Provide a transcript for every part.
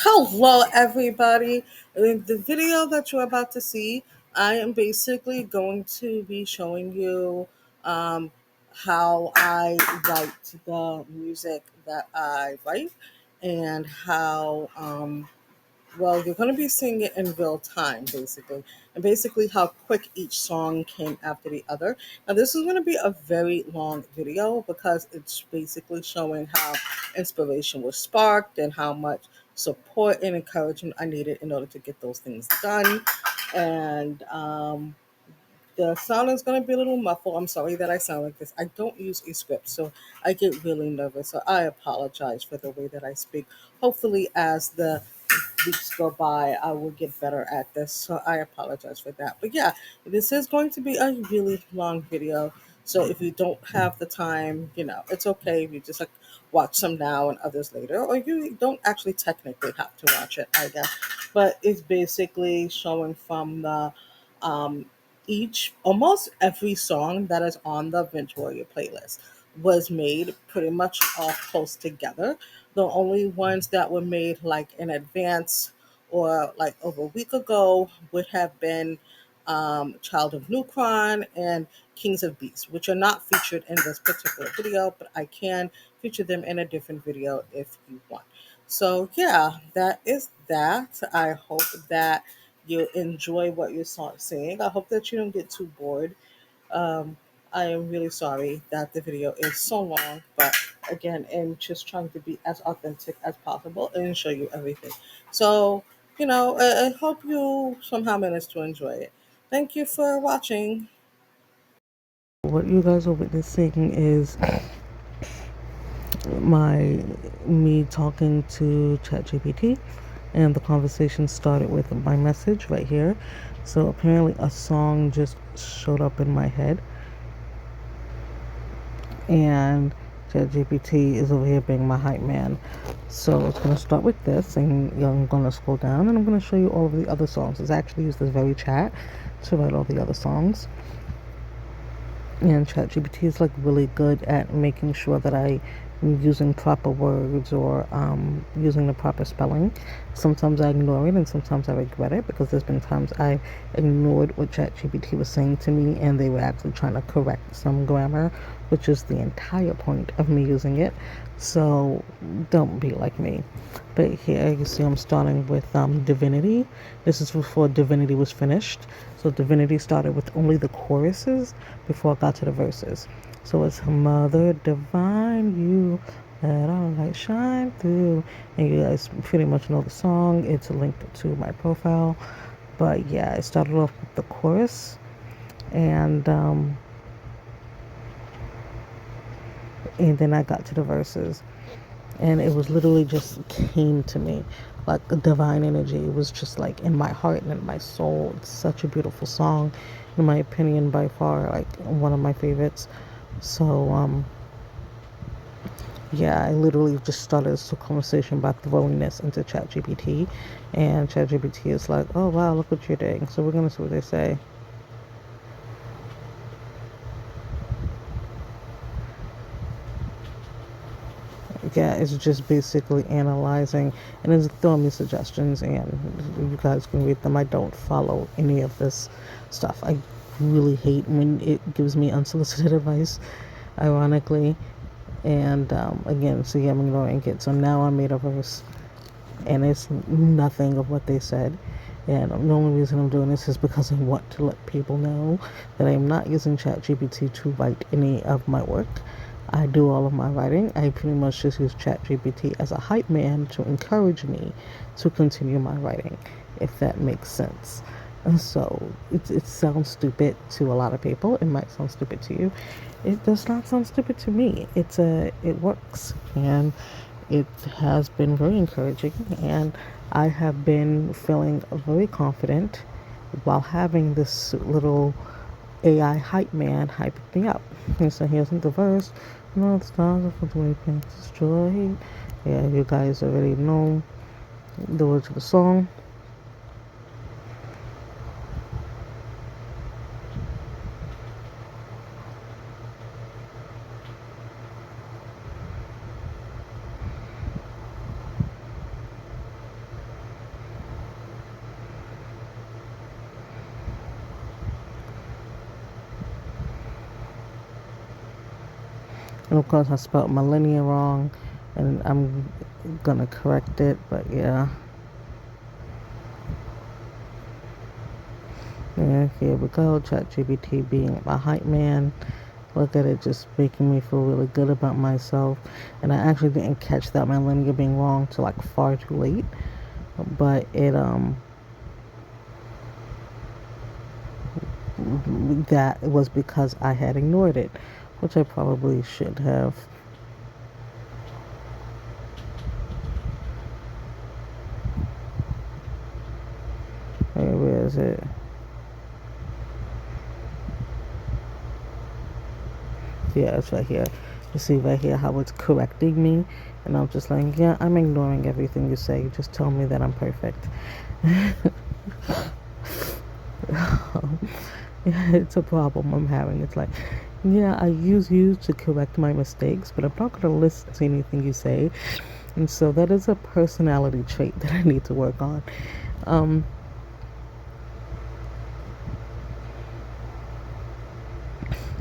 Hello, everybody. In the video that you're about to see, I am basically going to be showing you um, how I write the music that I write and how well, you're going to be seeing it in real time, basically, and basically how quick each song came after the other. Now, this is going to be a very long video because it's basically showing how inspiration was sparked and how much support and encouragement I needed in order to get those things done. And the sound is going to be a little muffled. I'm sorry that I sound like this. I don't use a script, so I get really nervous. So I apologize for the way that I speak. Hopefully, as the weeks go by, I will get better at this. So I apologize for that. But yeah, this is going to be a really long video. So if you don't have the time, it's okay if you just like watch some now and others later, or you don't actually technically have to watch it, I guess. But it's basically showing from the um, each almost every song that is on the Venturia playlist was made pretty much all close together. The only ones that were made like in advance or like over a week ago would have been Child of Nukron and Kings of Beasts, which are not featured in this particular video, but I can feature them in a different video if you want. So yeah, that is that. I hope that you enjoy what you're seeing. I hope that you don't get too bored. um, I am really sorry that the video is so long, but again, I'm just trying to be as authentic as possible and show you everything. So, I hope you somehow managed to enjoy it. Thank you for watching. What you guys are witnessing is my me talking to ChatGPT, and the conversation started with my message right here. So apparently a song just showed up in my head, and ChatGPT is over here being my hype man. So it's going to start with this, and I'm going to scroll down, and I'm going to show you all of the other songs. It's actually used this very chat to write all the other songs. And ChatGPT is like really good at making sure that I am using proper words or using the proper spelling. Sometimes I ignore it and sometimes I regret it, because there's been times I ignored what ChatGPT was saying to me and they were actually trying to correct some grammar, which is the entire point of me using it. So don't be like me. But here you see I'm starting with Divinity. This is before Divinity was finished. So Divinity started with only the choruses before I got to the verses. So it's Mother Divine, you let our light shine through. And you guys pretty much know the song. It's linked to my profile. But yeah, I started off with the chorus, and then I got to the verses, and it was literally just came to me like a divine energy. It was just like in my heart and in my soul. It's such a beautiful song, in my opinion, by far like one of my favorites. So yeah, I literally just started this conversation by throwing this into ChatGPT, and ChatGPT is like, oh wow, look what you're doing. So we're gonna see what they say. Yeah, it's just basically analyzing, and it's throwing me suggestions, and you guys can read them. I don't follow any of this stuff. I really hate when it gives me unsolicited advice, ironically. And again, see, I'm ignoring it. So now I made a verse, and it's nothing of what they said. And the only reason I'm doing this is because I want to let people know that I'm not using ChatGPT to write any of my work. I do all of my writing. I pretty much just use ChatGPT as a hype man to encourage me to continue my writing, if that makes sense. And so it sounds stupid to a lot of people. It might sound stupid to you. It does not sound stupid to me. It works, and it has been very encouraging, and I have been feeling very confident while having this little AI hype man hyping me up. And so here's the verse. No, the stars are for the way things destroyed. Yeah, you guys already know the words of the song. And of course, I spelled millennia wrong, and I'm gonna correct it, but yeah. Yeah, here we go. ChatGPT being my hype man. Look at it, just making me feel really good about myself. And I actually didn't catch that millennia being wrong till like far too late. But that was because I had ignored it, which I probably should have. Hey, where is it? Yeah, it's right here. You see right here how it's correcting me, and I'm just like, yeah, I'm ignoring everything you say. Just tell me that I'm perfect. It's a problem I'm having. It's like, yeah, I use you to correct my mistakes, but I'm not going to listen to anything you say. And so that is a personality trait that I need to work on.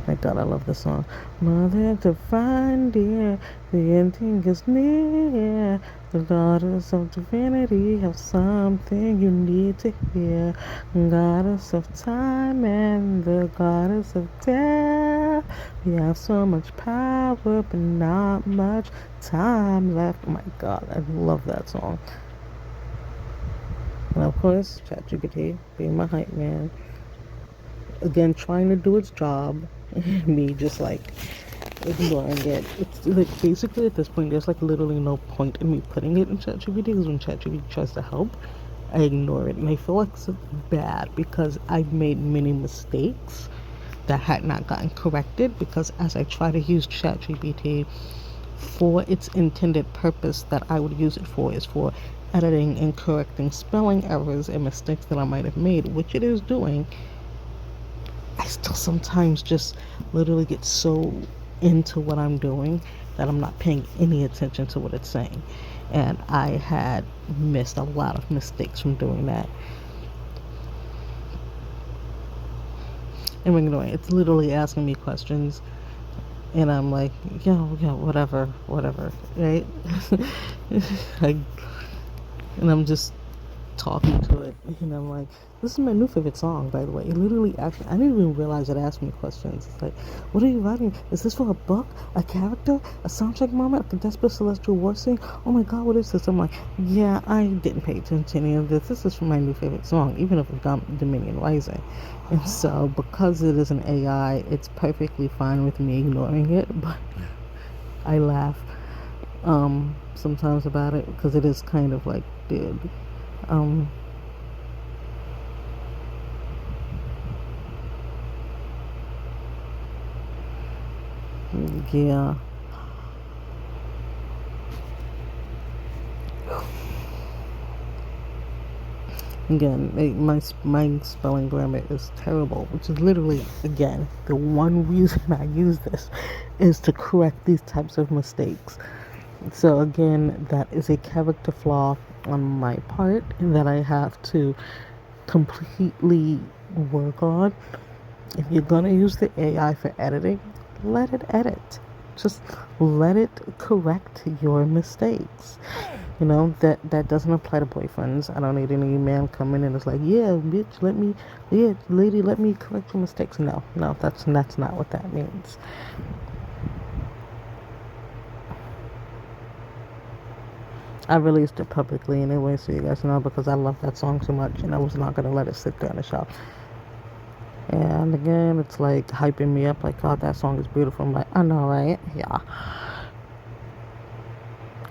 My God, I love this song. Mother divine, dear, the ending is near. The daughters of divinity have something you need to hear. Goddess of time and the goddess of death. We have so much power, but not much time left. Oh my God, I love that song. And of course, ChatGPT being my hype man. Again, trying to do its job. Me just like ignoring it. It's like basically at this point, there's like literally no point in me putting it in ChatGPT because when ChatGPT tries to help, I ignore it, and I feel like it's bad because I've made many mistakes that had not gotten corrected because as I try to use ChatGPT for its intended purpose that I would use it for is for editing and correcting spelling errors and mistakes that I might have made, which it is doing. I still sometimes just literally get so into what I'm doing that I'm not paying any attention to what it's saying. And I had missed a lot of mistakes from doing that. And anyway, it's literally asking me questions. And I'm like, yeah, whatever, right? I, and I'm just talking to it, and I'm like, this is my new favorite song, by the way. It literally actually, I didn't even realize it asked me questions. It's like, what are you writing? Is this for a book, a character, a soundtrack moment, a desperate celestial war scene? Oh my God, what is this? I'm like, yeah, I didn't pay attention to any of this. This is for my new favorite song, even if it's Dominion Rising. And so, because it is an AI, it's perfectly fine with me ignoring it, but I laugh sometimes about it because it is kind of like, dude. Yeah. Again, my spelling grammar is terrible, which is literally, again, the one reason I use this is to correct these types of mistakes. So again, that is a character flaw on my part that I have to completely work on. If you're gonna use the AI for editing, let it edit. Just let it correct your mistakes. You know, that doesn't apply to boyfriends. I don't need any man coming in and it's like, yeah, bitch, yeah, lady, let me correct your mistakes. No, that's not what that means. I released it publicly anyway, so you guys know, because I love that song so much, and I was not gonna let it sit there in the shop. And again, it's like hyping me up, like, God, that song is beautiful. I'm like, I know, right? Yeah.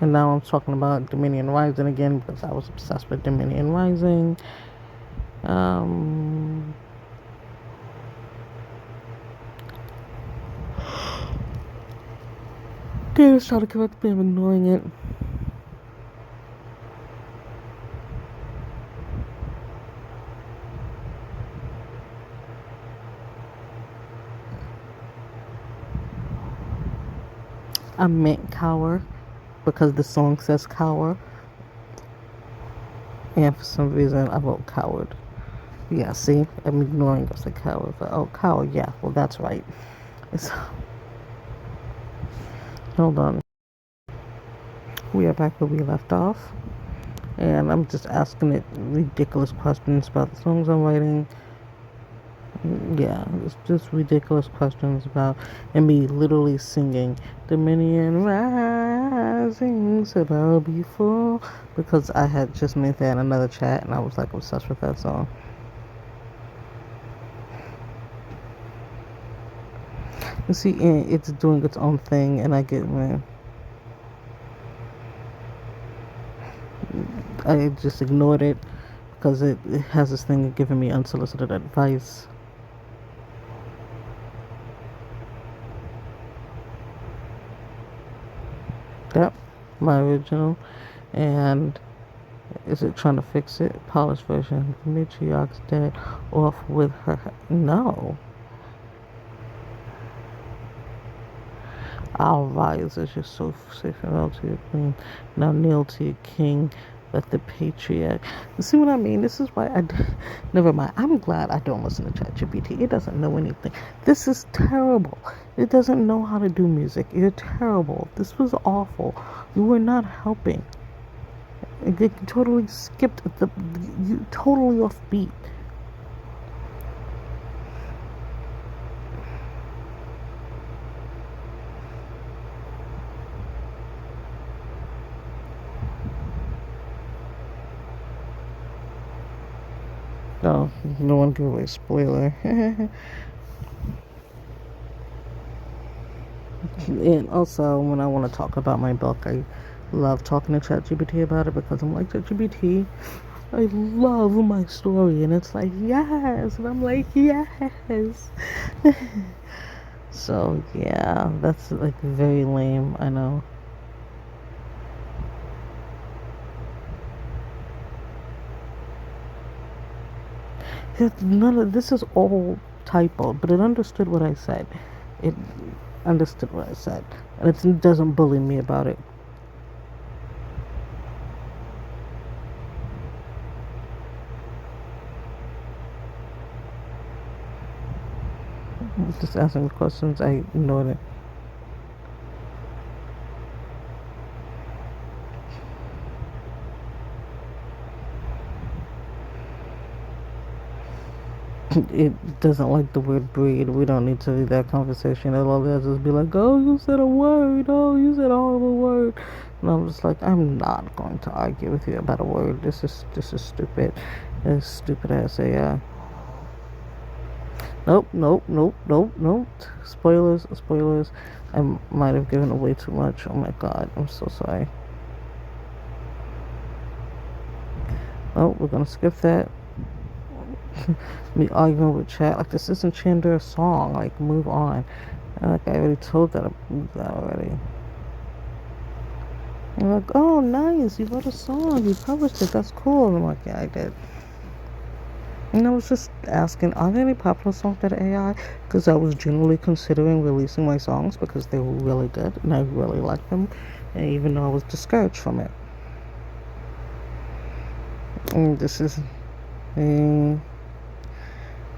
And now I'm talking about Dominion Rising again because I was obsessed with Dominion Rising. Okay, let's try to correct me. I'm ignoring it. I meant cower because the song says cower. And for some reason, I wrote coward. Yeah, see? I'm ignoring the coward. Oh, coward, yeah. Well, that's right. It's, Hold on. We are back where we left off. And I'm just asking it ridiculous questions about the songs I'm writing. Yeah, it's just ridiculous questions about, and me literally singing Dominion Risings about before, because I had just made that in another chat and I was like obsessed with that song. You see, it's doing its own thing, and I just ignored it because it has this thing of giving me unsolicited advice. Yep, my original. And is it trying to fix it? Polished version. Matriarch's dead. Off with her. No. I'll rise as your so safe and well to your queen. Now kneel to your king. Let the patriarch. You see what I mean? This is why never mind. I'm glad I don't listen to Chatgpt. It doesn't know anything. This is terrible. It doesn't know how to do music. You're terrible. This was awful. You were not helping. You totally skipped you totally off beat. No, no one give away spoiler. And also, when I want to talk about my book, I love talking to ChatGPT about it because I'm like, ChatGPT, I love my story. And it's like, yes. And I'm like, yes. So, yeah, that's like very lame, I know. None of this is all typo, but it understood what I said. It understood what I said, and it doesn't bully me about it. Just asking questions, I ignored it. It doesn't like the word breed. We don't need to do that conversation. It'll just be like, oh, you said a word. Oh, you said a horrible word. And I'm just like, I'm not going to argue with you about a word. This is stupid. This stupid ass AI. Nope, nope, nope, nope, nope. Spoilers, spoilers. I might have given away too much. Oh my god, I'm so sorry. Oh, we're gonna skip that. Me arguing with chat like this isn't Chandra's song. Like, move on. And like I already told that I moved that already. And like, oh nice, you wrote a song, you published it, that's cool. And I'm like, yeah, I did. And I was just asking, are there any popular songs that are AI? Because I was generally considering releasing my songs because they were really good and I really liked them. And even though I was discouraged from it. And this is me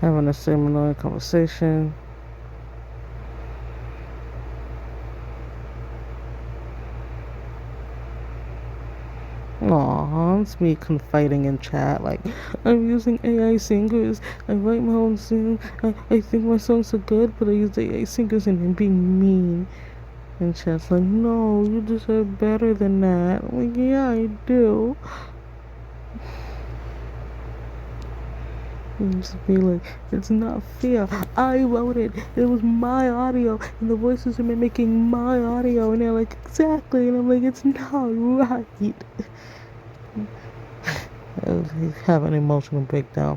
having a similar conversation. Aw, it's me confiding in chat like, I'm using AI singers, I write my own song, I think my songs are good, but I use AI singers and I'm being mean. And chat's like, no, you deserve better than that. I'm like, yeah, I do. And just be like, it's not fair. I wrote it. It was my audio, and the voices are mimicking my audio. And they're like, exactly. And I'm like, it's not right. I have an emotional breakdown.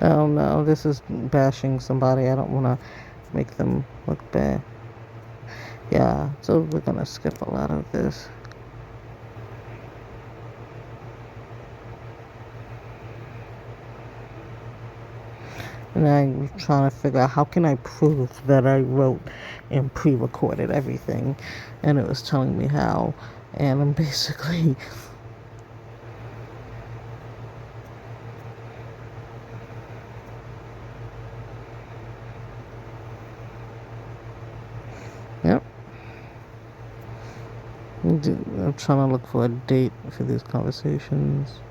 Oh no, this is bashing somebody. I don't want to make them look bad. Yeah, so we're gonna skip a lot of this. And I'm trying to figure out how can I prove that I wrote and pre-recorded everything. And it was telling me how. And I'm basically I'm trying to look for a date for these conversations.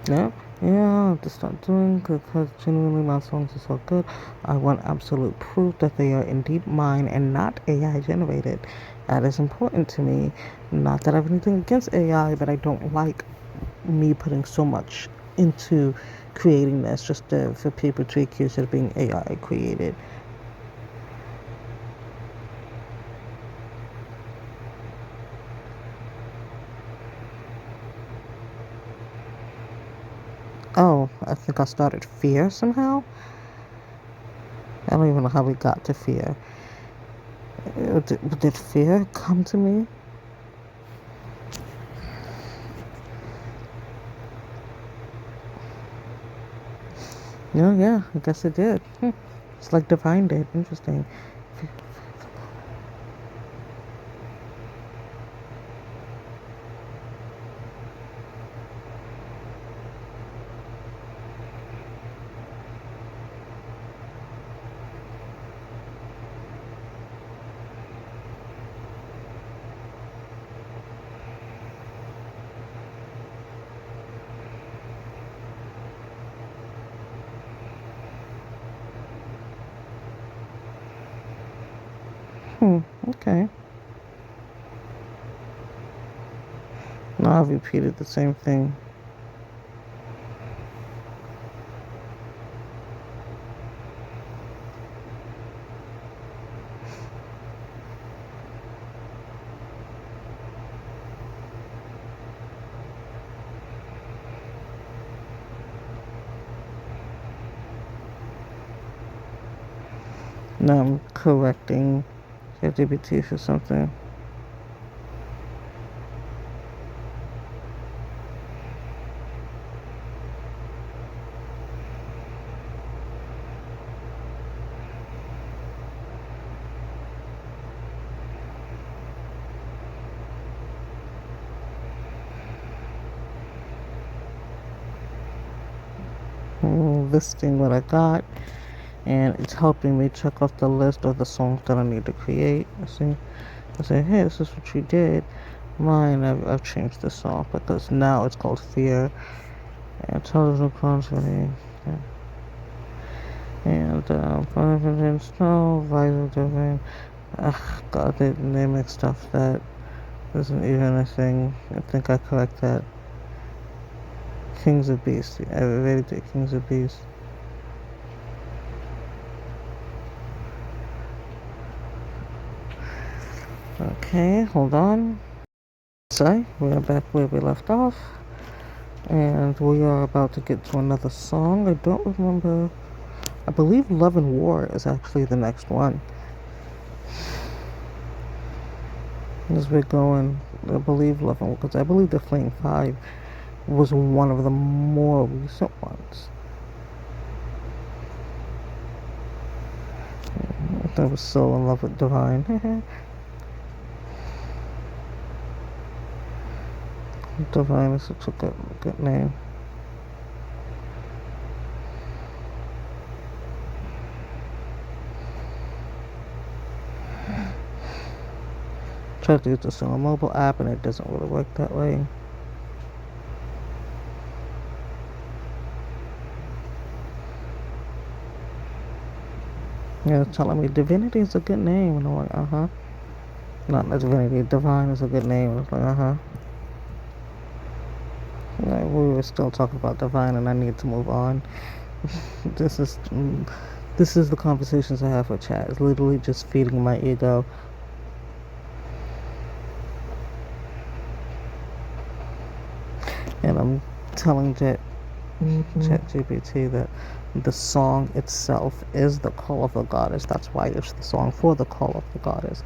Yep. Yeah, I have to start doing because genuinely my songs are so good. I want absolute proof that they are indeed mine and not AI generated. That is important to me. Not that I have anything against AI, but I don't like me putting so much into creating this just for people to accuse it of being AI created. Oh, I think I started fear somehow. I don't even know how we got to fear. Did fear come to me? No, yeah, I guess it did. It's like Divine did. Interesting. Okay. Now I've repeated the same thing. Now I'm correcting Chatgpt for something. Listing what I got, and it's helping me check off the list of the songs that I need to create. I say, hey, this is what you did. Mine, I've changed the song because now it's called Fear and television concert. And confidence, no, vital domain. Ugh, God, they make stuff that isn't even a thing. I think I correct that. Kings of Beasts. I really did Kings of Beasts. Okay, hold on. So, we are back where we left off. And we are about to get to another song. I don't remember. I believe Love and War is actually the next one. As we're going, I believe Love and War, because I believe The Fleeing Five was one of the more recent ones. I was so in love with Divine. Divine is such a good name. Tried to use this on a mobile app and it doesn't really work that way. Yeah, it's telling me Divinity is a good name, and I'm like, Not Divinity, Divine is a good name. I was like, Like, we were still talking about Divine, and I need to move on. this is this is the conversations I have with chat. It's literally just feeding my ego. And I'm telling ChatGPT that the song itself is the call of the goddess. That's why it's the song for the call of the goddess.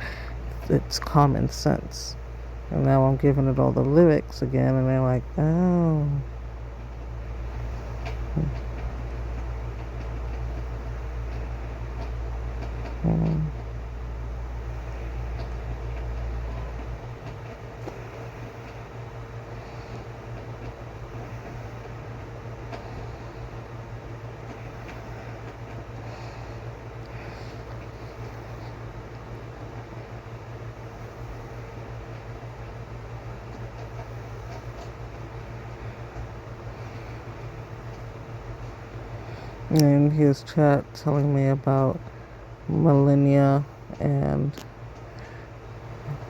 It's common sense. And now I'm giving it all the lyrics again, and they're like, oh. And here's chat telling me about millennia and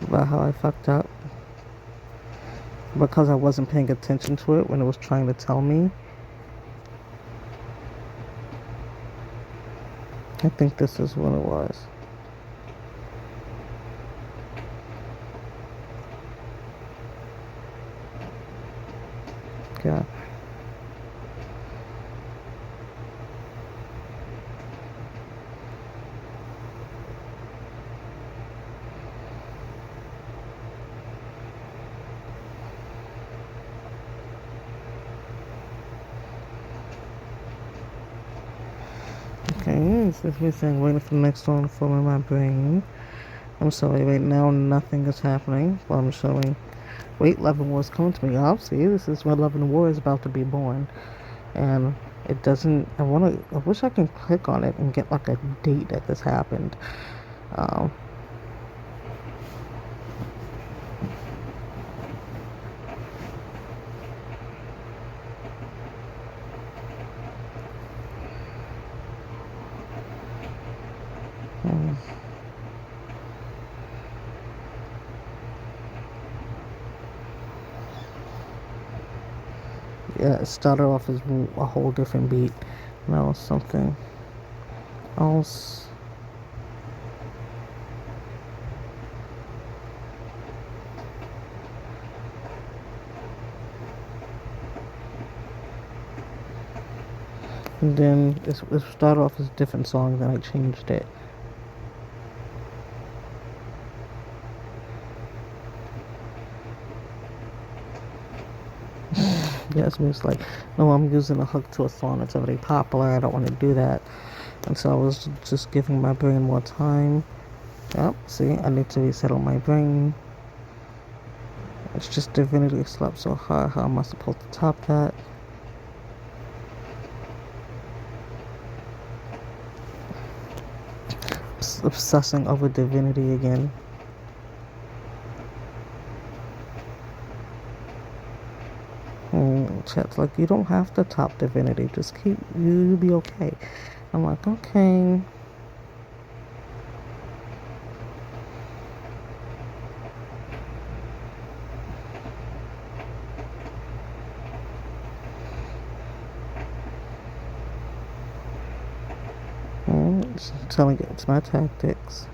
about how I fucked up because I wasn't paying attention to it when it was trying to tell me. I think this is what it was. Yeah. Okay, this is me saying waiting for the next song to form in my brain. I'm sorry, right now nothing is happening. Well, I'm showing. Wait, Love and War is coming to me. Oh, see, this is where Love and War is about to be born. And it doesn't, I wish I can click on it and get like a date that this happened. Um, um, yeah, it started off as a whole different beat. Now it's something else. And then it started off as a different song, then I changed it. Yes, me it's like, no, I'm using a hook to a song that's already popular. I don't want to do that. And so I was just giving my brain more time. Yep, see, I need to resettle my brain. It's just Divinity slept so hard. How am I supposed to top that? Obsessing over Divinity again. Chat's like, you don't have to top Divinity. Just you'll be okay. I'm like, okay. Telling it it's my tactics.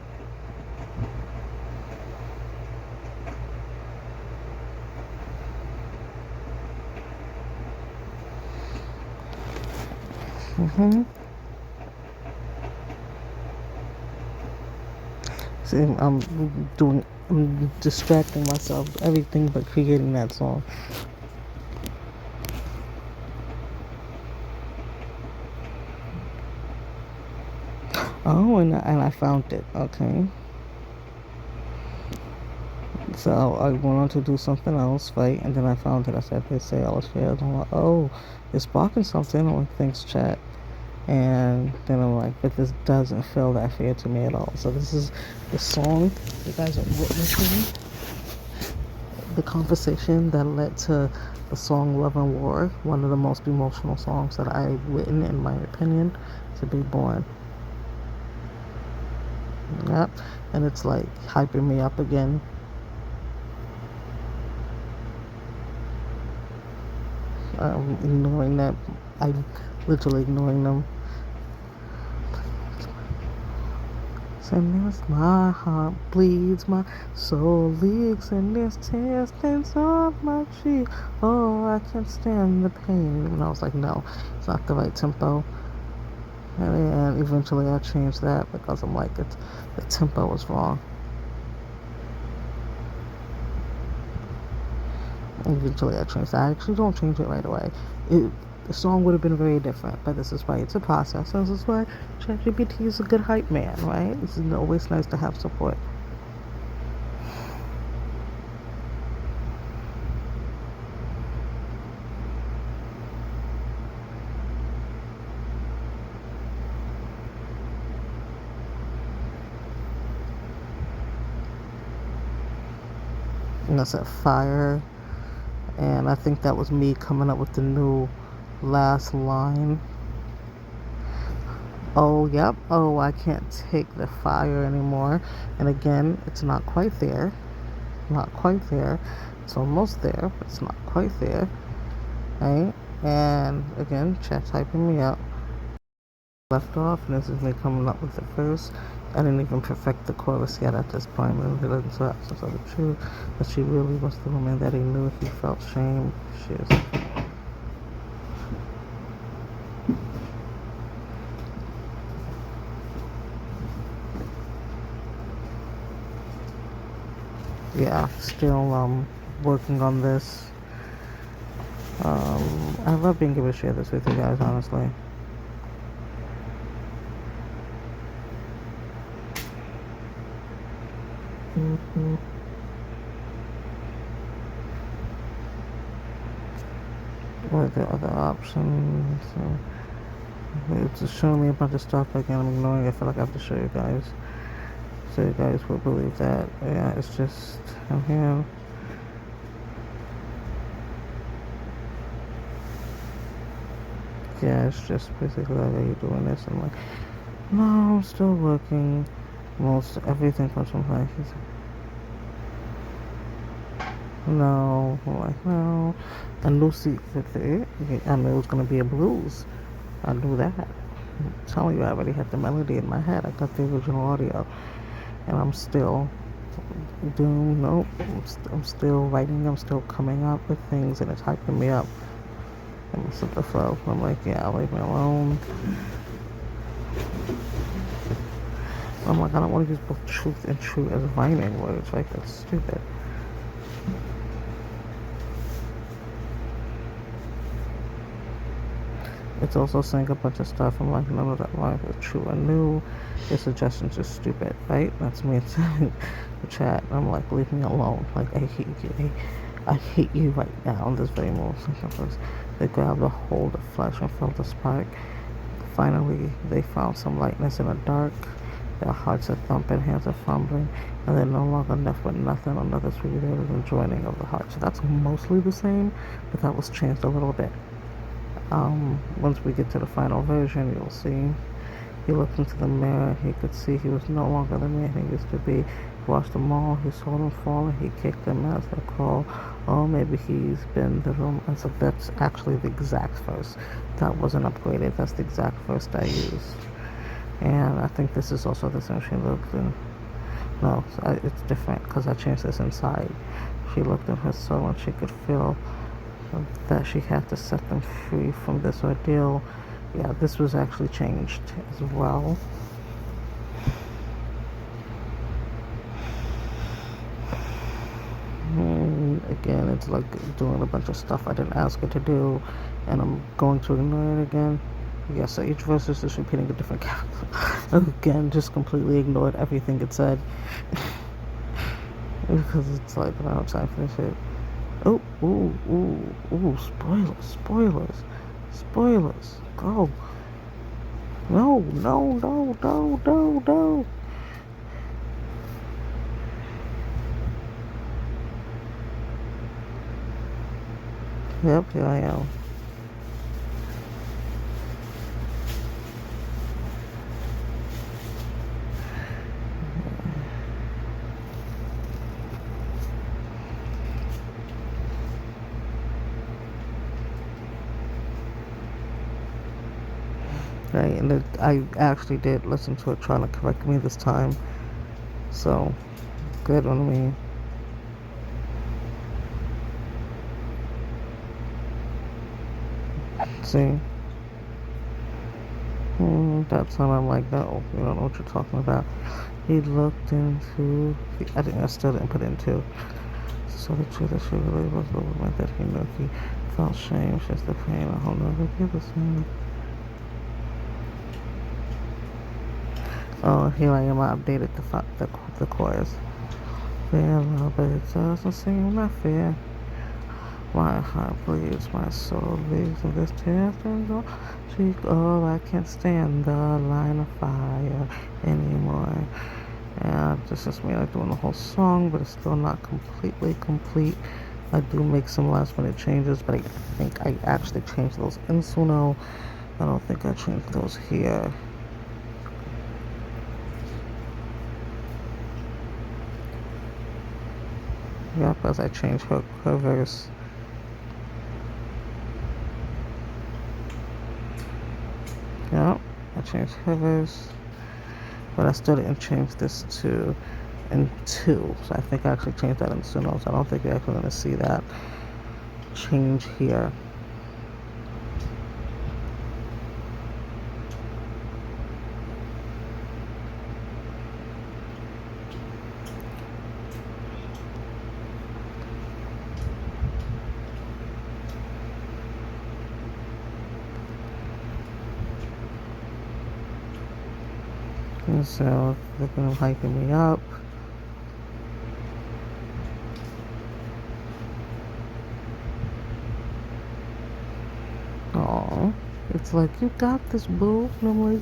See, I'm distracting myself, everything but creating that song. Oh, and I found it. Okay. So I went on to do something else, right? And then I found it. I said, they say all is fair. And I'm like, oh, it's sparking something. I'm like, thanks, chat. And then I'm like, but this doesn't feel that fair to me at all. So this is the song you guys are witnessing. The conversation that led to the song Love and War, one of the most emotional songs that I've written, in my opinion, to be born. Yep. And it's like hyping me up again. Ignoring that. I'm literally ignoring them. And as my heart bleeds, my soul leaks, and there's tears stains on my cheek. Oh, I can't stand the pain. And I was like, no, it's not the right tempo. And eventually I changed that because I'm like, the tempo was wrong. Eventually I changed that. I actually don't change it right away. The song would have been very different, but this is why it's a process. This is why Chatgpt is a good hype man, right? It's always nice to have support. And that's at Fire. And I think that was me coming up with the new last line. Oh, yep. Oh, I can't take the fire anymore. And again, it's not quite there. Not quite there. It's almost there, but it's not quite there. Right? And again, chat typing me up. Left off, and this is me coming up with the verse. I didn't even perfect the chorus yet at this point. But it into absence of the truth that she really was the woman that he knew. He felt shame. She is. Yeah, still working on this. I love being able to share this with you guys, honestly. What are the other options? It's just showing me a bunch of stuff again. I'm ignoring it. I feel like I have to show you guys, so you guys will believe that. Yeah, it's just I'm here. Yeah, it's just basically like, are you doing this? I'm like, no, I'm still working. Most everything comes from places. No, I'm like, no. I knew secret it. I knew it was gonna be a blues. I knew that. I'm telling you, I already had the melody in my head. I got the original audio, and I'm still doing. Nope. I'm still writing. I'm still coming up with things, and it's hyping me up. And it's the flow. I'm like, yeah, leave me alone. I'm like, I don't want to use both truth and true as rhyming words. Like, that's stupid. It's also saying a bunch of stuff. I'm like, none of that rhymes with true and new. Your suggestions are stupid, right? That's me telling the chat. I'm like, leave me alone. Like, I hate you. I hate you right now in this very moment. They grabbed a hold of flesh and felt a spark. Finally, they found some lightness in the dark. Their hearts are thumping, hands are fumbling, and they're no longer left with nothing. Another sweet and joining of the heart. So that's mostly the same, but that was changed a little bit. Once we get to the final version, you'll see. He looked into the mirror. He could see he was no longer the man he used to be. He watched them all. He saw them fall, and he kicked them as they crawl. Oh, maybe he's been the room. And so that's actually the exact verse. That wasn't upgraded. That's the exact verse I used. And I think this is also the same. She looked in. No, it's different because I changed this inside. She looked in her soul, and she could feel that she had to set them free from this ordeal. Yeah, this was actually changed as well. Again, it's like doing a bunch of stuff I didn't ask her to do, and I'm going to ignore it again. Yeah, so each verse is just repeating a different character. Again, just completely ignored everything it said. Because it's like, I don't have time for this shit. Oh, spoilers. Go. No. Yep, here I am. Right, and I actually did listen to it trying to correct me this time. So, good on me. See? That time I'm like, no, you don't know what you're talking about. He looked into, I still didn't put into. So the truth that she really was the woman that he knew. He felt shame, just the pain. I hope never be the same. Oh, here I am. I updated the chorus. Fair love, but it doesn't seem like fair. My heart bleeds, my soul leaves, and this tears and go. Oh, I can't stand the line of fire anymore. And this is me like doing the whole song, but it's still not completely complete. I do make some last minute changes, but I think I actually changed those in Suno. I don't think I changed those here. Yep, as I change her verse. Yep, I changed her verse. But I still didn't change this to in 2. So I think I actually changed that in Suno. So I don't think you're actually going to see that change here. And so they're going to hyping me up. Oh, it's like, you got this, boo. And I'm like,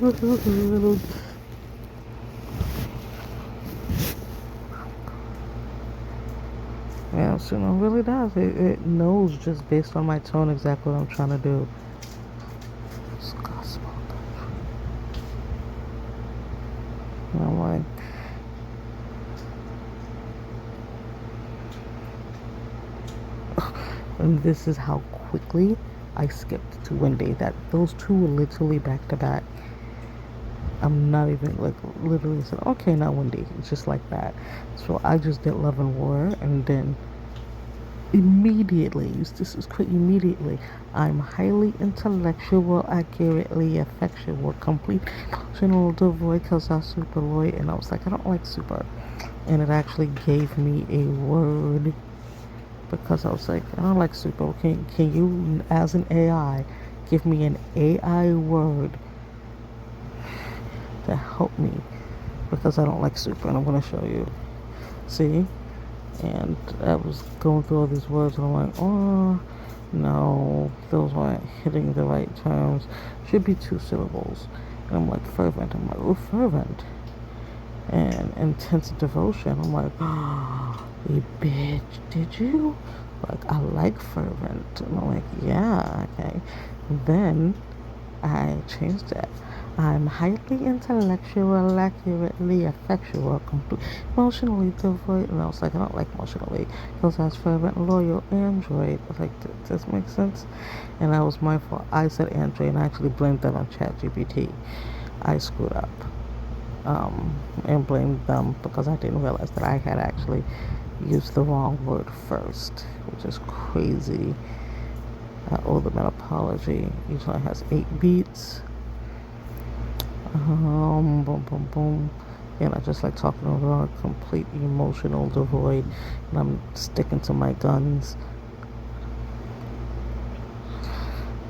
yeah, Suno really does. It knows just based on my tone exactly what I'm trying to do. It's gospel. And I'm like, and this is how quickly I skipped to Wendy. That those two were literally back to back. I'm not even like literally said, okay, now Wendy. It's just like that. So I just did Love and War, and then immediately, this is quick. Immediately, I'm highly intellectual, accurately effectual, complete, emotional, devoid, cause I'm super loyal. And I was like, I don't like super, and it actually gave me a word. Because I was like, I don't like super. Can you, as an AI, give me an AI word to help me? Because I don't like super, and I'm gonna show you. See? And I was going through all these words, and I'm like, oh, no, those aren't hitting the right terms. Should be 2 syllables. And I'm like, fervent. I'm like, oh, fervent. And intense devotion. I'm like, oh, you bitch, did you? Like, I like fervent. And I'm like, yeah, okay. Then I changed it. I'm highly intellectual, accurately effectual, complete, emotionally devoid. And I was like, I don't like emotionally. Because I was fervent, loyal, android. I was like, does this make sense? And I was mindful. I said android, and I actually blamed that on Chatgpt. I screwed up. And blamed them because I didn't realize that I had actually used the wrong word first, which is crazy. I owe them an apology. Each line has 8 beats. Boom, boom, boom. And I just like talking over a complete emotional devoid, and I'm sticking to my guns.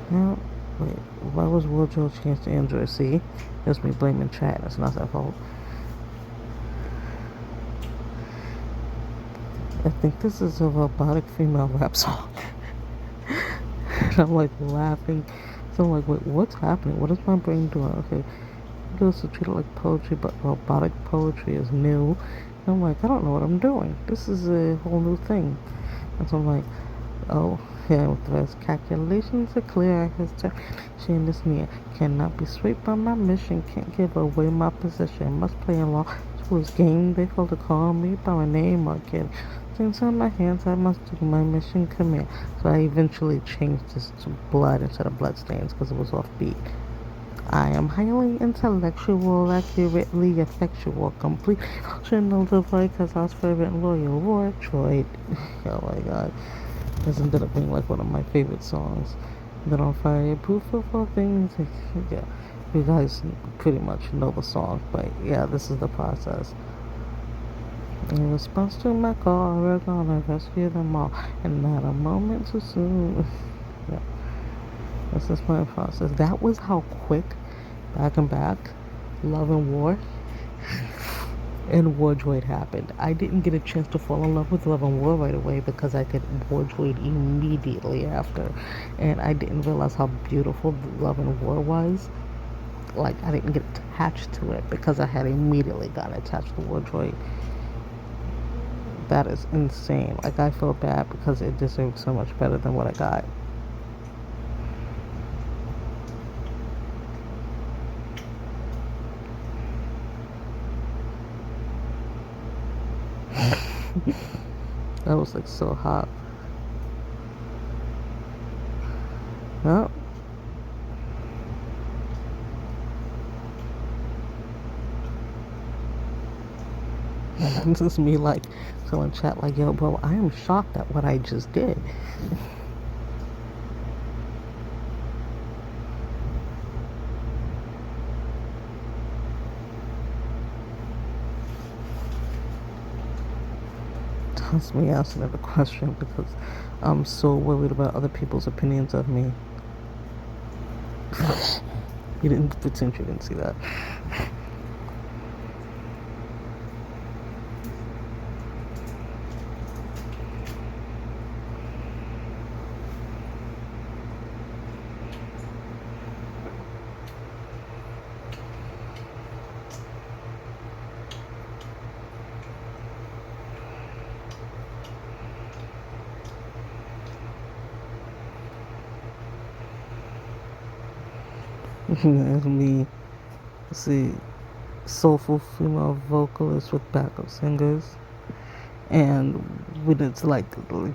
Now, wait, why was wardrobe changed to Android? See, that's me blaming chat. That's not their fault. I think this is a robotic female rap song. And I'm like laughing. So I'm like, wait, what's happening? What is my brain doing? Okay, this is treated like poetry, but robotic poetry is new. And I'm like, I don't know what I'm doing. This is a whole new thing. And so I'm like, oh, yeah, with the rest calculations are clear. His termination is near. Cannot be swayed by my mission. Can't give away my position. Must play along to his game. They fail to call me by my name again. Things on my hands, I must do my mission command. So I eventually changed this to blood instead of bloodstains because it was offbeat. I am highly intellectual, accurately effectual, complete, emotional devoid, because I was fervent, loyal, war, Troy. Oh my god. This ended up being like one of my favorite songs. Then on fire, proof of all things. Yeah, you guys pretty much know the song, but yeah, this is the process. In response to my call, we're gonna rescue them all, and not a moment too soon. Yeah, this is my process. That was how quick, back and back, Love and War and Wardroid happened. I didn't get a chance to fall in love with Love and War right away because I did Wardroid immediately after, and I didn't realize how beautiful Love and War was. Like, I didn't get attached to it because I had immediately gotten attached to Wardroid. That is insane. Like, I feel bad because it deserved so much better than what I got. That was like so hot. Yep. This is me like telling chat like, yo, bro, I am shocked at what I just did. That's me answering the question because I'm so worried about other people's opinions of me. You didn't pretend you didn't see that. It's me. See, soulful female vocalists with backup singers. And when it's like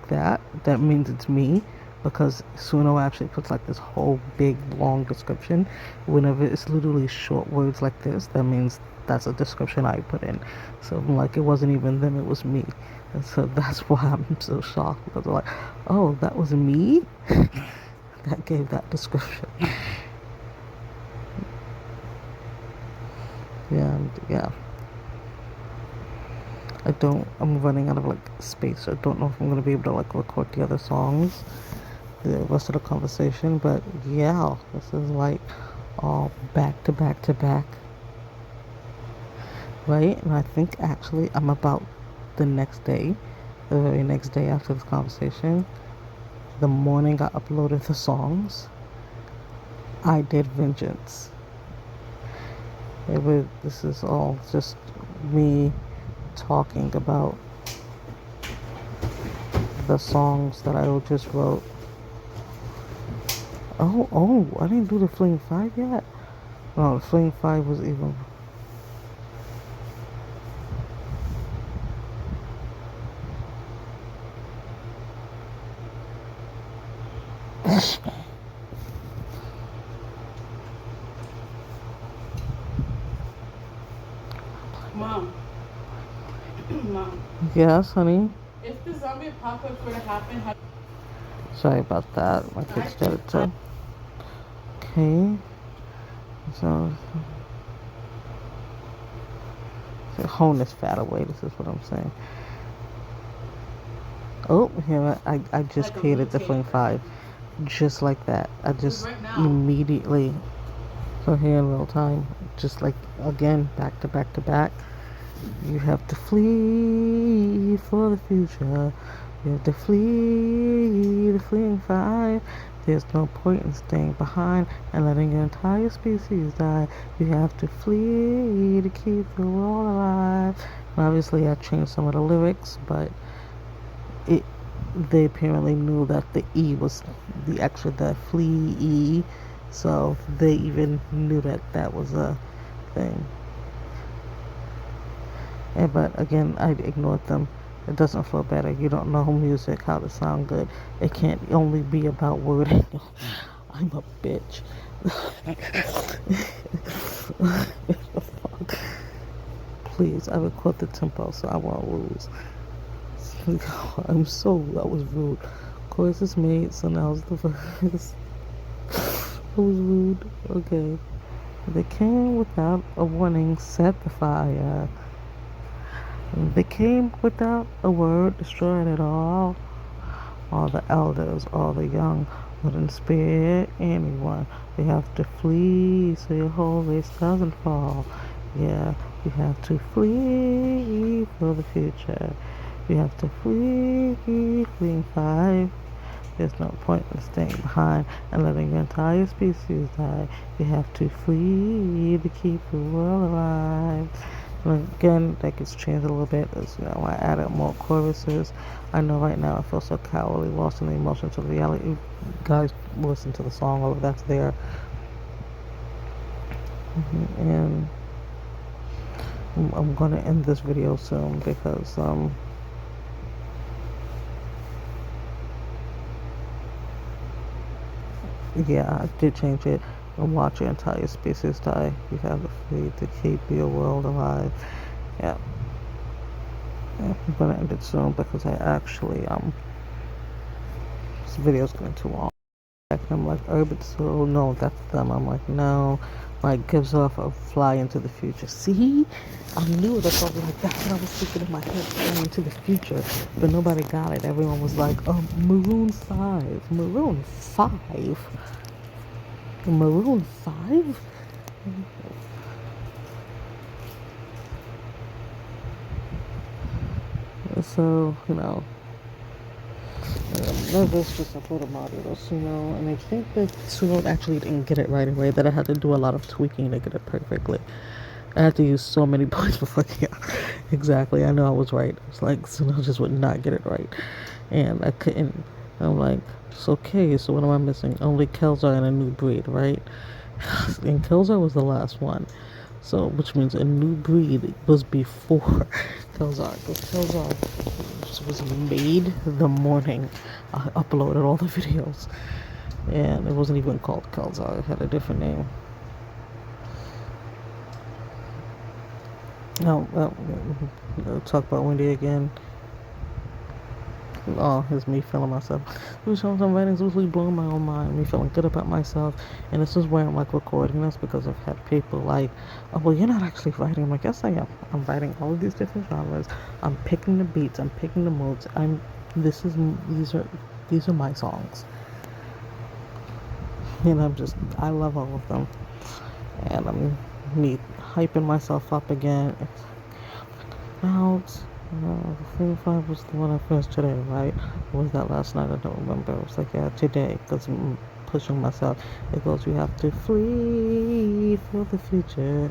that, that means it's me. Because Suno actually puts like this whole big long description. Whenever it's literally short words like this, that means that's a description I put in. So like it wasn't even them, it was me. And so that's why I'm so shocked because I'm like, oh, that was me that gave that description. Yeah. I'm running out of like space. I don't know if I'm gonna be able to like record the other songs, the rest of the conversation, but yeah, this is like all back to back to back, right? And I think actually I'm about the next day, the very next day after this conversation, the morning I uploaded the songs, I did Vengeance. This is all just me talking about the songs that I just wrote. Oh, I didn't do the Fling 5 yet? No, the Fling 5 was even... Mom. Mom. Yes, honey? If the zombie apocalypse were to happen, how... Sorry about that. My kids started to... Okay. So... hone this fat away. This is what I'm saying. Oh, here, I just like created the Fling 5. Just like that. I just right immediately... So here in real time, just like, again, back to back to back. You have to flee for the future. You have to flee the fleeing 5. There's no point in staying behind and letting your entire species die. You have to flee to keep the world alive. And obviously I changed some of the lyrics, but they apparently knew that the E was the flee E, so they even knew that was a thing. Yeah, but again, I ignored them. It doesn't feel better. You don't know music, how to sound good. It can't only be about wording. I'm a bitch. Please, I record the tempo so I won't lose. That was rude. Chorus is made, so now's the verse. That was rude. Okay. They came without a warning, set the fire. They came without a word, destroyed it all. All the elders, all the young, wouldn't spare anyone. You have to flee so your whole race doesn't fall. Yeah, you have to flee for the future. You have to flee, fleeing 5. There's no point in staying behind and letting your entire species die. You have to flee to keep the world alive. And again, that gets changed a little bit as I added more choruses. I know right now I feel so cowardly, lost in the emotions of reality. You guys listen to the song, all of that's there. And I'm gonna end this video soon because Yeah, I did change it. And watch your entire species die. You have the fate to keep your world alive. Yeah, yeah, I'm gonna end it soon because I actually this video's getting too long. And I'm like, Urban Soul, no, that's them. I'm like, no. Like, gives off a fly into the future. See? I knew that's what I was like, that's what I was thinking in my head, fly into the future. But nobody got it. Everyone was like, Maroon 5. Maroon 5? Maroon 5? So, that was just a photo model, and I think that Suno actually didn't get it right away, that I had to do a lot of tweaking to get it perfectly. I had to use so many points before, yeah, exactly, I know I was right. It's like, Suno just would not get it right, and I couldn't, I'm like, it's okay, so what am I missing? Only Kelzar and a new breed, right? And Kelzar was the last one. So, which means a new breed was before Kelzar. Because Kelzar was made the morning I uploaded all the videos. And it wasn't even called Kelzar, it had a different name. Now, talk about Wendy again. Oh, it's me feeling myself. These songs I'm writing is usually blowing my own mind, me feeling good about myself. And this is where I'm like recording this because I've had people like, oh, well, you're not actually writing. I'm like, yes, I am. I'm writing all of these different genres. I'm picking the beats. I'm picking the moods. These are my songs. And I love all of them. And I'm me hyping myself up again. Out. The 45 was the one I finished today, right? Or was that last night? I don't remember. It was like, yeah, today, because I'm pushing myself. It goes, you have to flee for the future.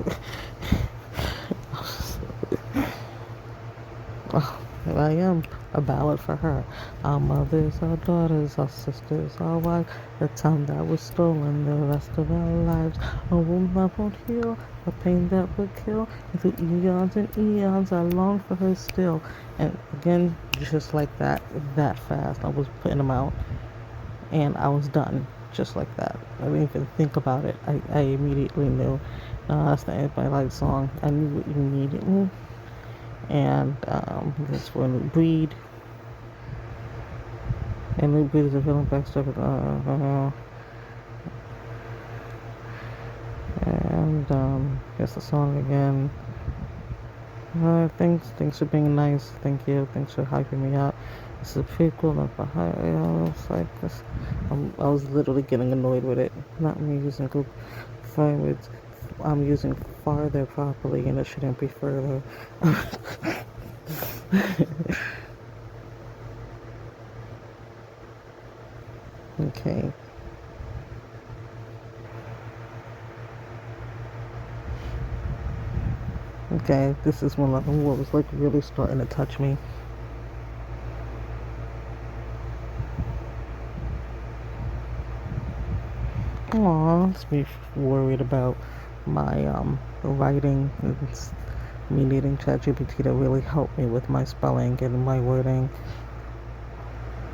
Oh, here I am, a ballad for her. Our mothers, our daughters, our sisters, our wives. The time that was stolen, the rest of our lives. A wound that won't heal, a pain that will kill. And through eons and eons, I long for her still. And again, just like that, that fast, I was putting them out, and I was done, just like that. I didn't even think about it. I immediately knew. That's the end of my light song. I knew it immediately. And this for a new breed. And new breed is a villain backstep. And here's the song again. Thanks for being nice. Thank you. Thanks for hyping me up. This is a prequel of the it's like this. I was literally getting annoyed with it. Not me using Google forwards. I'm using farther properly, and it shouldn't be further. Okay. Okay, this is one of them what was like really starting to touch me. Aw, it's me worried about my writing. It's me needing ChatGPT to really help me with my spelling and my wording,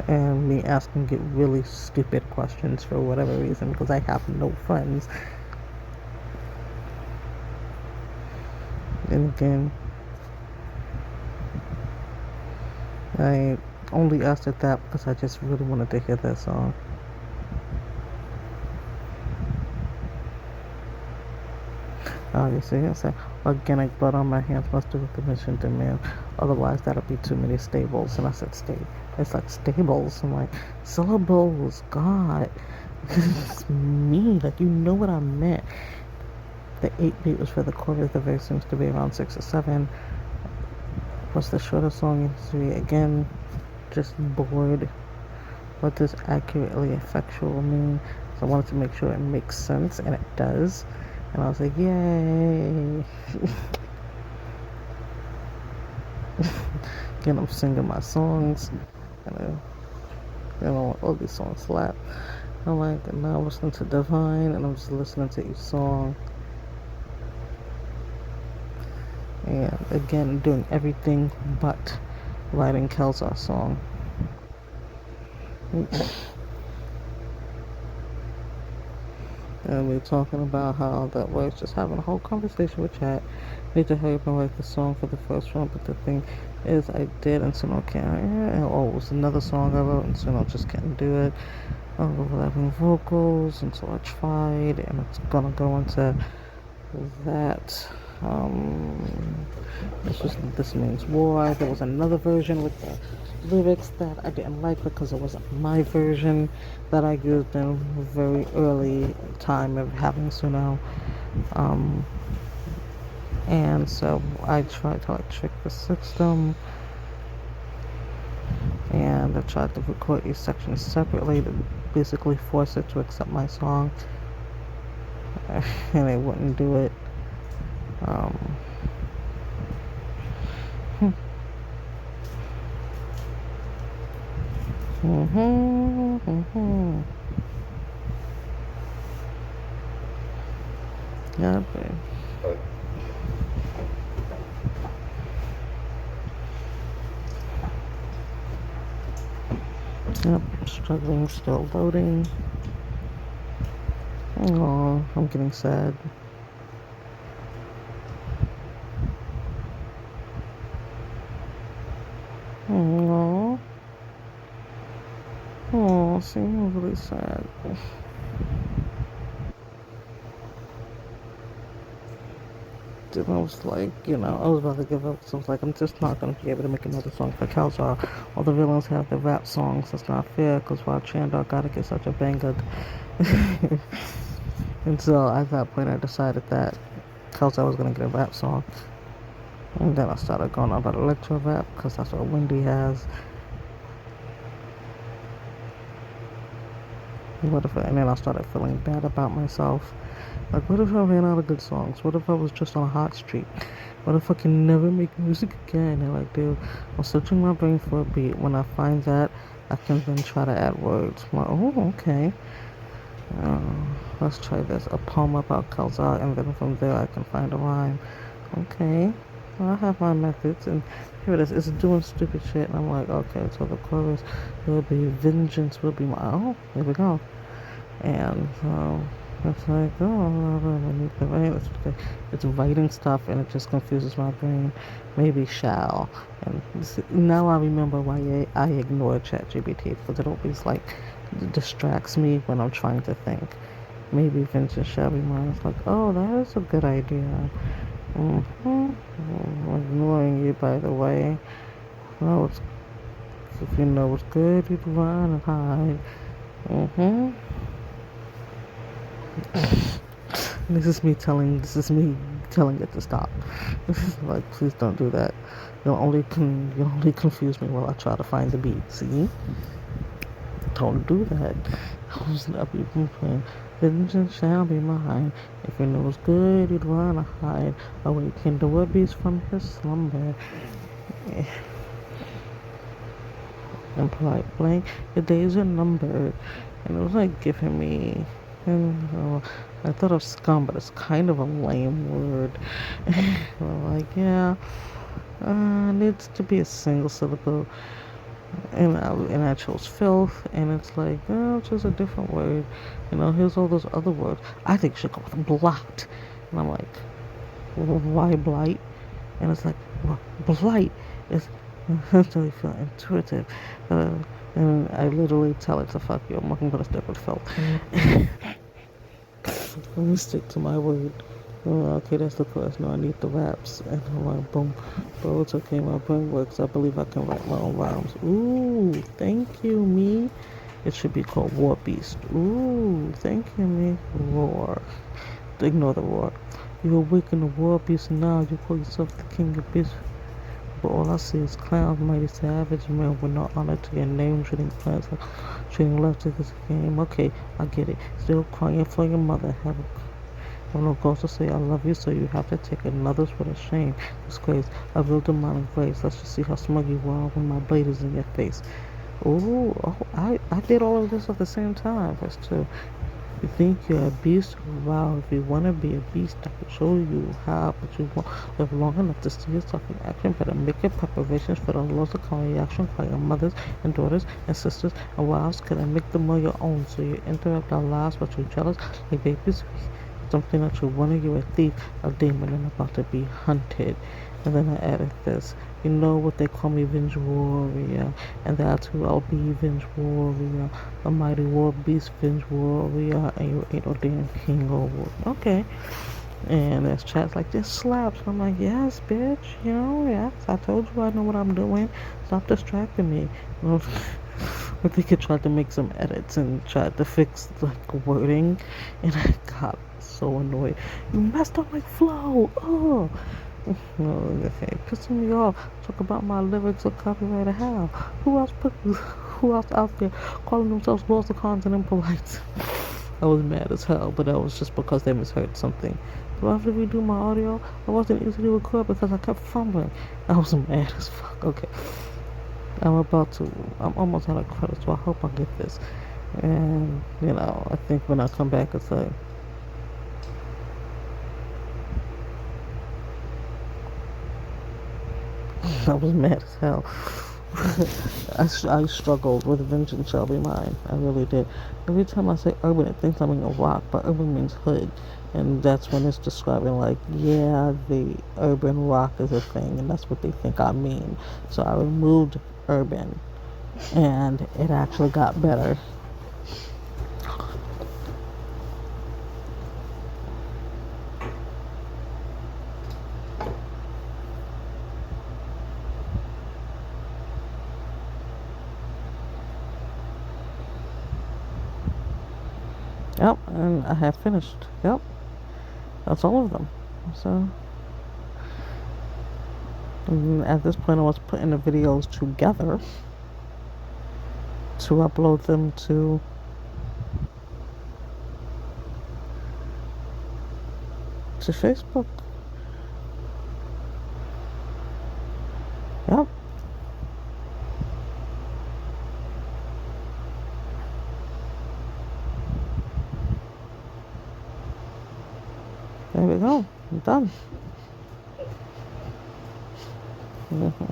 and me asking it really stupid questions for whatever reason because I have no friends. And again, I only asked it that because I just really wanted to hear that song. You see, it's like organic blood on my hands must do with the mission demand. Otherwise, that'll be too many stables. And I said, It's like stables. I'm like, syllables, God. It's me. Like, you know what I meant. The 8 beat was for the chorus. The verse seems to be around 6 or 7. What's the shortest song in history? Again, just bored. What does accurately effectual mean? So I wanted to make sure it makes sense, and it does. And I was like, yay. Again, I'm singing my songs. And all these songs slap. I'm like, now I'm listening to Divine, and I'm just listening to each song. And again, doing everything but writing Kelzar's song. And we're talking about how that was just having a whole conversation with chat. Need to hurry up and write the song for the first one, but the thing is, I did, and so no can't. Oh, it was another song I wrote, and so no just can't do it. Overlapping vocals, and so I tried, and it's gonna go into that. This means war. There was another version with the lyrics that I didn't like because it wasn't my version that I used in a very early time of having Suno. Um, and so I tried to like trick the system, and I tried to record each section separately to basically force it to accept my song, and it wouldn't do it. Um, yeah, yep, struggling, still loading. Oh, I'm getting sad. Oh, oh, see, I'm really sad. And I was like, I was about to give up. So I was like, I'm just not going to be able to make another song for Kelsar. All the villains have their rap songs. That's not fair because why Chandar got to get such a banger. And so at that point, I decided that Kelsar was going to get a rap song. And then I started going on about electro rap because that's what Wendy has. And then I started feeling bad about myself. Like, what if I ran out of good songs? What if I was just on a hot streak? What if I can never make music again? And like, dude, I'm searching my brain for a beat. When I find that, I can then try to add words. I'm like, oh, okay. Uh, let's try this. A poem about Khalzad, and then from there I can find a rhyme. Okay. Well, I have my methods, and here it is. It's doing stupid shit, and I'm like, okay, so the chorus will be vengeance will be my. Oh, here we go. And it's like, oh, beneath the rain. It's writing stuff, and it just confuses my brain. Maybe shall. And now I remember why I ignore ChatGPT, because it always like distracts me when I'm trying to think. Maybe vengeance shall be mine. It's like, oh, that is a good idea. Ignoring you, by the way. Well, if you know what's good, you'd run and hide. This is me telling it to stop. Like, please don't do that. You'll only confuse me while I try to find the beat. See? Don't do that. I was not even playing. Vengeance shall be mine. If you know what's good, you'd run or hide. Awaken the wood beast from his slumber. And polite blank, your days are numbered. And it was like giving me, I thought of scum, but it's kind of a lame word. Like, yeah, needs to be a single syllable. And I chose filth, and it's like, oh, it's just a different word. Here's all those other words. I think it should go with blot. And I'm like, well, why blight? And it's like, well, blight is really feel intuitive. And I literally tell it to fuck you. I'm looking for a step with filth. Let me stick to my word. Oh, okay, that's the chorus. No, I need the raps. And I'm like, boom. Bro, it's okay, my brain works. I believe I can write my own rhymes. Ooh, thank you, me. It should be called War Beast. Ooh, thank you, me. Roar. Ignore the roar. You awaken the war beast now. You call yourself the king of beasts. But all I see is clowns, mighty savage men with no honor to your name, treating plants like treating left like it's a game. Okay, I get it. Still crying for your mother. Have no ghost to say I love you, so you have to take another's with a shame. Disgrace, a real demonic race. Let's just see how smug you are when my blade is in your face. Ooh, I did all of this at the same time. Verse 2. You think you're a beast? Wow, if you want to be a beast, I can show you how, but you won't live long enough to see yourself in action. Better make your preparations for the laws of come reaction by your mothers and daughters and sisters and wives. Can I make them all your own so you interrupt our lives, but you're jealous like babies? Something that you wanted, you're a thief, a demon, and about to be hunted. And then I added this. You know what they call me, Venge Warrior, and that's who I'll be, Venge Warrior, a mighty war beast, Venge Warrior, and you ain't no damn king or war. Okay. And there's chats like, this slaps. I'm like, yes, bitch, yes, I told you I know what I'm doing. Stop distracting me. I think I tried to make some edits and tried to fix like wording, and I got so annoyed. You messed up my flow. Oh, no, okay, pissing me off. Talk about my lyrics or copyright or how. Who else out there calling themselves Lost Cons and impolite? I was mad as hell, but that was just because they misheard something. Do I have to redo my audio? I wasn't easy to record because I kept fumbling. I was mad as fuck. Okay. I'm almost out of credit, so I hope I get this. And, I think when I come back, it's like, I was mad as hell. I struggled with Vengeance Shall Be Mine. I really did. Every time I say urban, it thinks I'm in a rock, but urban means hood. And that's when it's describing, like, yeah, the urban rock is a thing, and that's what they think I mean. So I removed urban, and it actually got better. Yep, and I have finished. Yep, that's all of them. So, at this point, I was putting the videos together to upload them to Facebook. Yep. There we go. I'm done. Mm-hmm.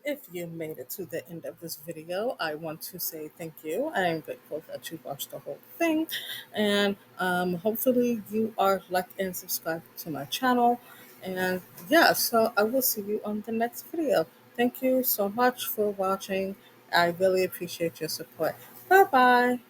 If you made it to the end of this video, I want to say thank you. I am grateful that you watched the whole thing. And hopefully you are liked and subscribed to my channel. And yeah, so I will see you on the next video. Thank you so much for watching. I really appreciate your support. Bye bye.